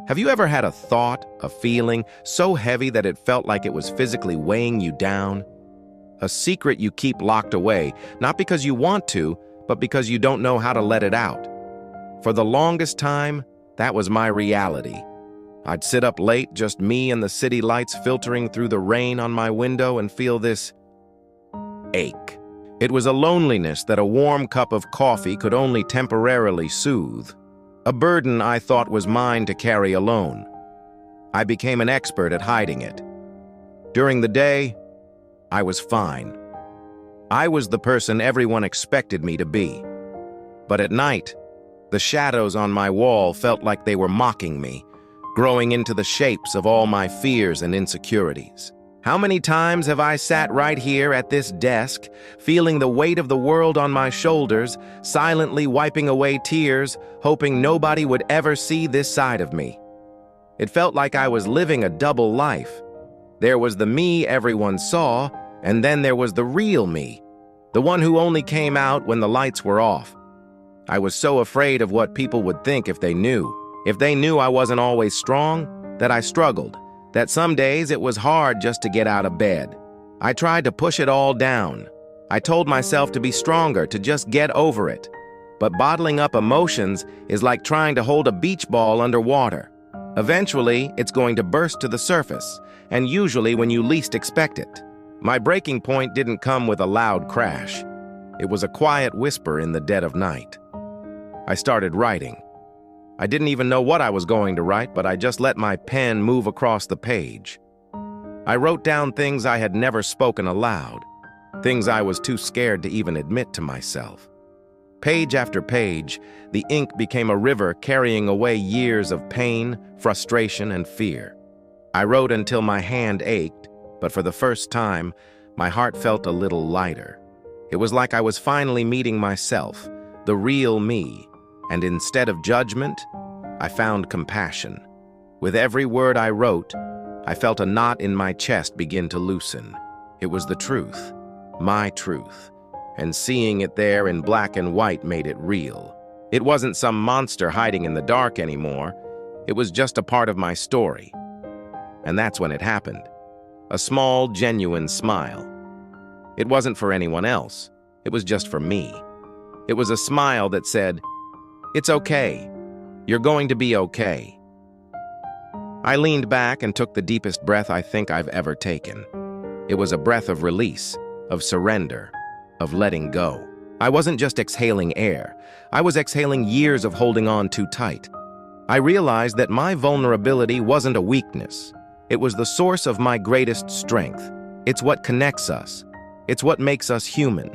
Have you ever had a thought, a feeling, so heavy that it felt like it was physically weighing you down? A secret you keep locked away, not because you want to, but because you don't know how to let it out. For the longest time, that was my reality. I'd sit up late, just me and the city lights filtering through the rain on my window, and feel this ache. It was a loneliness that a warm cup of coffee could only temporarily soothe. A burden I thought was mine to carry alone. I became an expert at hiding it. During the day, I was fine. I was the person everyone expected me to be. But at night, the shadows on my wall felt like they were mocking me, growing into the shapes of all my fears and insecurities. How many times have I sat right here at this desk, feeling the weight of the world on my shoulders, silently wiping away tears, hoping nobody would ever see this side of me? It felt like I was living a double life. There was the me everyone saw, and then there was the real me, the one who only came out when the lights were off. I was so afraid of what people would think if they knew. If they knew I wasn't always strong, that I struggled, that some days it was hard just to get out of bed. I tried to push it all down. I told myself to be stronger, to just get over it. But bottling up emotions is like trying to hold a beach ball underwater. Eventually, it's going to burst to the surface, and usually when you least expect it. My breaking point didn't come with a loud crash. It was a quiet whisper in the dead of night. I started writing. I didn't even know what I was going to write, but I just let my pen move across the page. I wrote down things I had never spoken aloud, things I was too scared to even admit to myself. Page after page, the ink became a river carrying away years of pain, frustration, and fear. I wrote until my hand ached, but for the first time, my heart felt a little lighter. It was like I was finally meeting myself, the real me. And instead of judgment, I found compassion. With every word I wrote, I felt a knot in my chest begin to loosen. It was the truth, my truth, and seeing it there in black and white made it real. It wasn't some monster hiding in the dark anymore. It was just a part of my story. And that's when it happened. A small, genuine smile. It wasn't for anyone else. It was just for me. It was a smile that said, "It's okay. You're going to be okay." I leaned back and took the deepest breath I think I've ever taken. It was a breath of release, of surrender, of letting go. I wasn't just exhaling air. I was exhaling years of holding on too tight. I realized that my vulnerability wasn't a weakness. It was the source of my greatest strength. It's what connects us. It's what makes us human.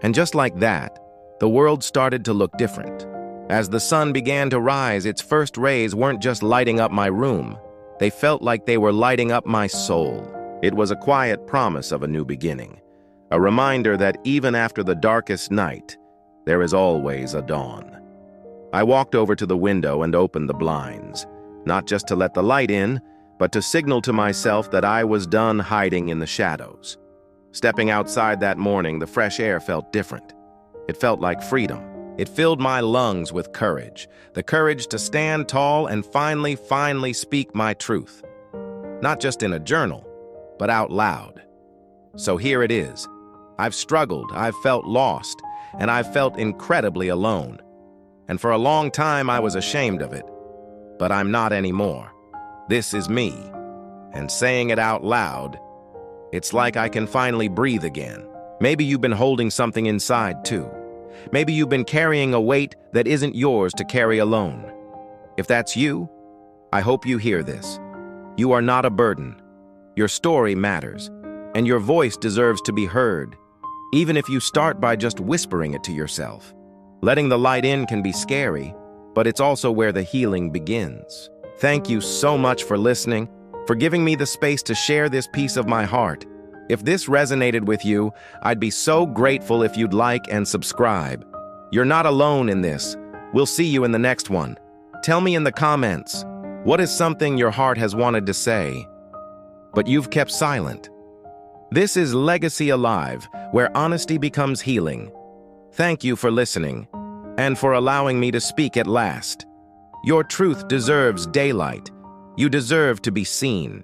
And just like that, the world started to look different. As the sun began to rise, its first rays weren't just lighting up my room. They felt like they were lighting up my soul. It was a quiet promise of a new beginning, a reminder that even after the darkest night, there is always a dawn. I walked over to the window and opened the blinds, not just to let the light in, but to signal to myself that I was done hiding in the shadows. Stepping outside that morning, the fresh air felt different. It felt like freedom. It filled my lungs with courage, the courage to stand tall and finally speak my truth. Not just in a journal, but out loud. So here it is. I've struggled, I've felt lost, and I've felt incredibly alone. And for a long time I was ashamed of it. But I'm not anymore. This is me. And saying it out loud, it's like I can finally breathe again. Maybe you've been holding something inside too. Maybe you've been carrying a weight that isn't yours to carry alone. If that's you, I hope you hear this. You are not a burden. Your story matters, and your voice deserves to be heard, even if you start by just whispering it to yourself. Letting the light in can be scary, but it's also where the healing begins. Thank you so much for listening, for giving me the space to share this piece of my heart. If this resonated with you, I'd be so grateful if you'd like and subscribe. You're not alone in this. We'll see you in the next one. Tell me in the comments, what is something your heart has wanted to say, but you've kept silent? This is Legacy Alive, where honesty becomes healing. Thank you for listening, and for allowing me to speak at last. Your truth deserves daylight. You deserve to be seen.